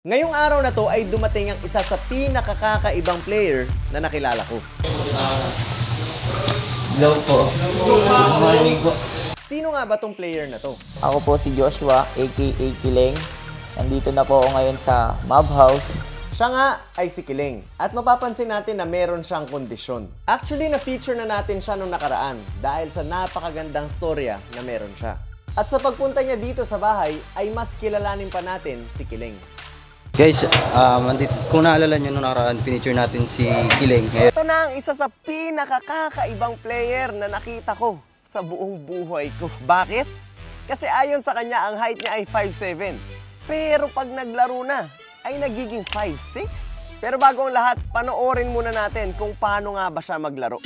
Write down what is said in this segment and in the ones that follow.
Ngayong araw na to ay dumating ang isa sa pinakakakaibang player na nakilala ko. Hello po. Good morning po. Sino nga ba tong player na to? Ako po si Joshua, aka Kileng. Nandito na po ako ngayon sa Mob House. Siya nga ay si Kileng. At mapapansin natin na meron siyang kondisyon. Actually, na-feature na natin siya nung nakaraan dahil sa napakagandang storya na meron siya. At sa pagpunta niya dito sa bahay, ay mas kilalanin pa natin si Kileng. Guys, kung naalala nyo nung nakaraan, pinicture natin si Kileng. Ito na ang isa sa pinakakakaibang player na nakita ko sa buong buhay ko. Bakit? Kasi ayon sa kanya, ang height niya ay 5'7". Pero pag naglaro na, ay nagiging 5'6". Pero bago ang lahat, panoorin muna natin kung paano nga ba siya maglaro.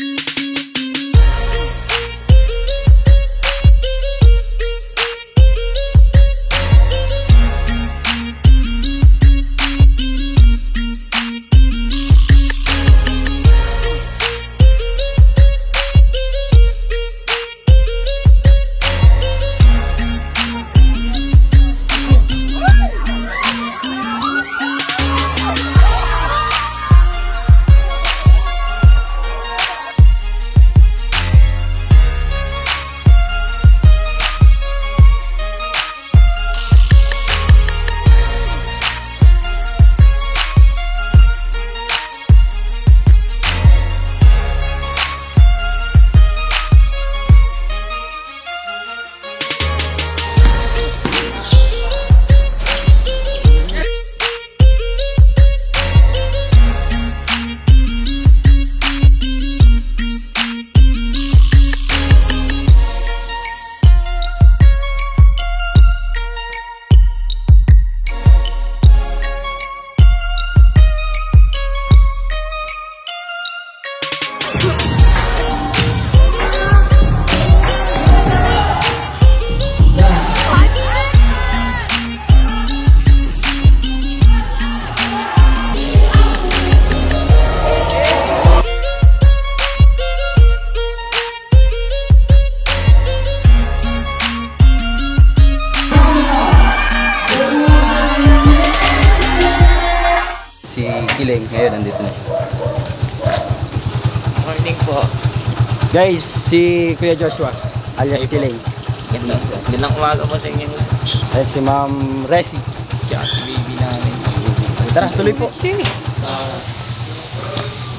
Si Kileng, ngayon nandito na. Morning po. Guys, si Kuya Joshua, alias Kileng. Gandang umaga po sa inyo. At si Ma'am Resi. Kaya si baby namin. Tara, tuloy po.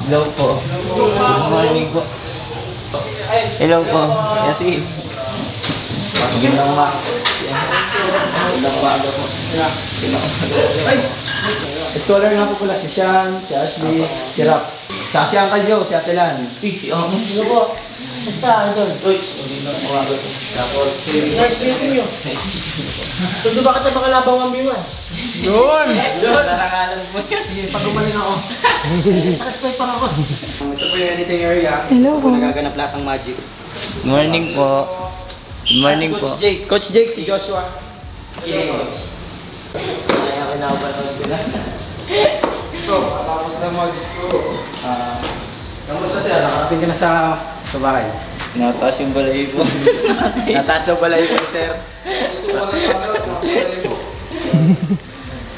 Hello po. Good morning po. Hello po. Kasi Gandang umaga po. Scholar nga po pala si Sean, si Ashley, si Rap. Si Uncle Joe, si Atelan. Si Hello po. Basta, Idol. Gandang umaga po. Tapos si... Nice meeting you. Tundo ba kita makalabang 1v1? Yun! Narangalan po yan. Sige, pag umaling ako. Sakit pa yung ako. Ito po yung editing area. Hello po. Nagaganap lahat ng magic. Morning po. Good morning po. Coach Jake. Coach Jake, si Joshua. Yeah, Coach. Kaya kinapanood ko na. Bro, tapos na kamusta sir? Nakarating ka na sa bahay. Nataas yung balahibo. Nataas daw pala yung sir.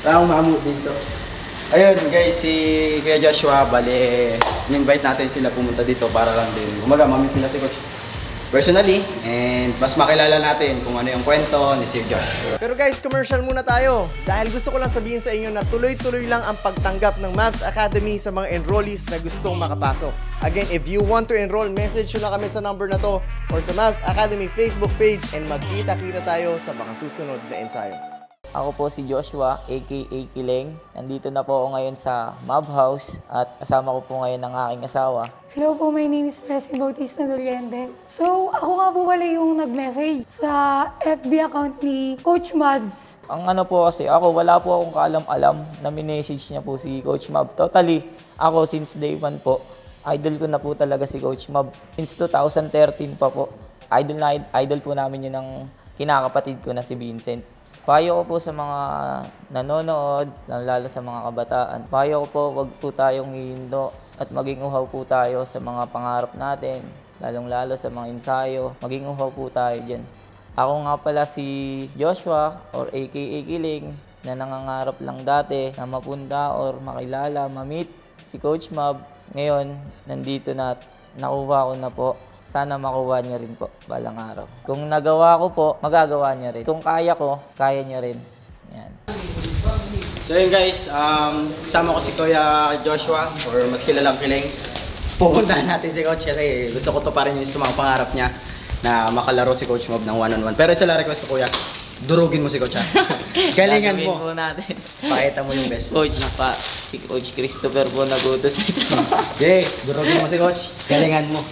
Tama mamu dito. Ayun guys, si Kuya Joshua, bali, in-invite natin sila pumunta dito para lang din. Umaga, mamit nila si Coach personally, and mas makilala natin kung ano yung kwento ni Sir Josh. Pero guys, commercial muna tayo. Dahil gusto ko lang sabihin sa inyo na tuloy-tuloy lang ang pagtanggap ng Mavs Academy sa mga enrollees na gustong makapasok. Again, if you want to enroll, message nyo lang kami sa number na to or sa Mavs Academy Facebook page and magkita-kita tayo sa mga susunod na ensayo. Ako po si Joshua, aka Kileng. Nandito na po ako ngayon sa Mob House at kasama ko po ngayon ang aking asawa. Hello po, my name is President Bautista Doriente. So, ako nga po pala yung nag-message sa FB account ni Coach Mavs. Ang ano po kasi, wala po akong kaalam-alam na minessage niya po si Coach Mab. Totally, ako since day one po, idol ko na po talaga si Coach Mab. Since 2013 pa po, idol po namin yun ng kinakapatid ko na si Vincent. Payo ko po sa mga nanonood, lalo sa mga kabataan. Payo ko po, wag po tayong hihindo at maging uhaw po tayo sa mga pangarap natin, lalong-lalo sa mga ensayo. Maging uhaw po tayo dyan. Ako nga pala si Joshua or aka Kileng. na nangangarap lang dati na mapunta or makilala, ma-meet si Coach Mab. Ngayon, nandito na, nakuha ko na po. Sana makuha niya rin po balang araw. Kung nagawa ko po, magagawa niya rin. Kung kaya ko, kaya niya rin. Yan. So yun guys, kasama ko si Kuya Joshua, or mas kilalang Kiling. Pupuntahan natin si Coach kasi gusto ko to pa rin yung mga pangarap niya na makalaro si Coach Mob ng one-on-one. Pero isa lang request ko, Kuya, durugin mo si Coach ha. Galingan mo. Sasabihin po natin. Pakita mo yung best. Coach, si Coach Christopher po nagutos nito. Okay, durugin mo si Coach. Galingan mo.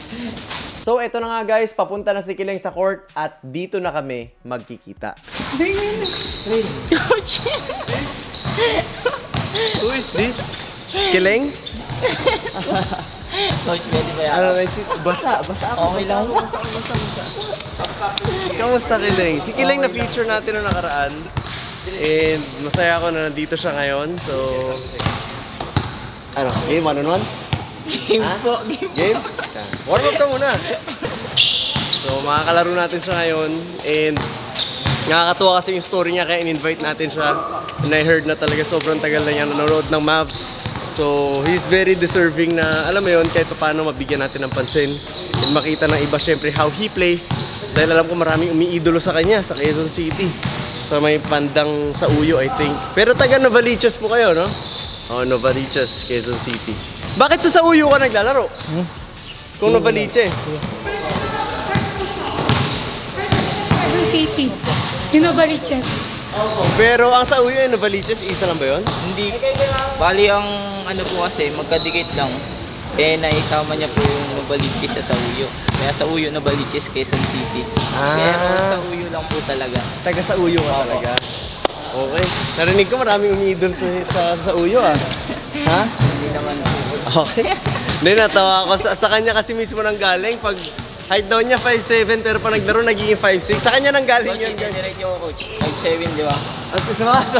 So, eto na nga guys, papunta na si Kiling sa court at dito na kami magkikita. Coach! Who is this? Kiling? Coach, pwede ba yan? Basa ako. Okay lang. Kamusta Kiling? Si Kiling na feature natin noong nakaraan. And masaya ako na nandito siya ngayon. So, ano, game one-on-one? Game po, game. Game? Warm up ka muna. So, makakalaro natin siya ngayon. And nakakatuwa kasi yung story niya kaya in-invite natin siya. And I heard na talaga sobrang tagal na niya nanonood ng Mavs. So, he's very deserving na, alam mo yun, kahit paano mabigyan natin ng pansin. And makita ng iba syempre how he plays. Dahil alam ko maraming umiidolo sa kanya sa Quezon City. Sa may pandang sa Uyo, I think. Pero taga Novaliches po kayo, no? Oh, Novaliches, Quezon City. Bakit sa Uyo ka naglalaro? Kung Novaliches. Quezon City. Novaliches. Pero ang sa Uyo ay Novaliches, isa lang ba yun? Hindi. Bali ang ano po kasi, magkadikit lang. Eh, naisama niya po yung Novaliches sa Uyo. Kaya sa Uyo, Novaliches, Quezon City. Pero sa Uyo lang po talaga. Taga sa Uyo ka talaga. Okay. Narinig ko maraming umiidol sa Uyo ah. Ha? Hindi naman po. Okay. Hindi, natawa ako. Sa kanya kasi mismo nang galing. Pag height daw niya 5'7", pero pag naglaro nagiging 5'6". Sa kanya nang galing Coach, yun. diretso ko, Coach. 5'7", di ba? At sa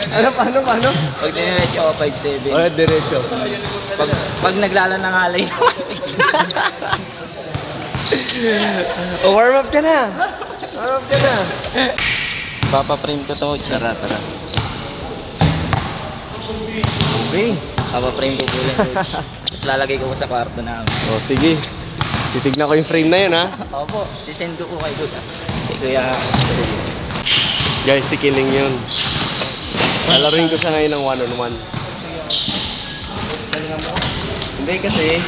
mga paano? Pag diretso ako, 5'7". Oh, diretso. Pag naglala ng alay na 5'6". Oh, warm up ka na. Warm up ka na. Papaprint ko to, Coach. Tara. Okay. Papaprint ko po yan, Coach. Tapos lalagay ko sa kwarto namin. Oh, sige. Titignan ko yung frame na yun, ha? Opo, sisend ko po kay Kuya. Kay Kuya. Guys, si Kiling yun. Lalaruin ko siya ngayon ng one-on-one. Hindi kasi,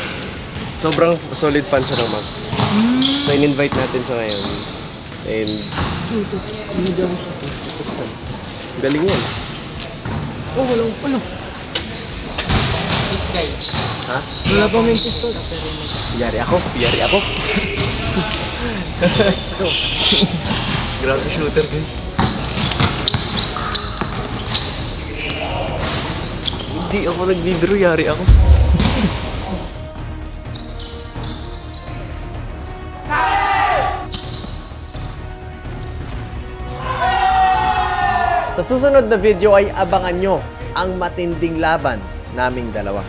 sobrang solid fan siya ng Mavs. So, in-invite natin siya ngayon. And, galing yan. Oh, wala. Peace, guys. Ha? Wala bang yung pistol? Yari ako. Grabe shooter, guys. Hindi ako nag-video, yari ako. Sa susunod na video ay abangan nyo ang matinding laban naming dalawa.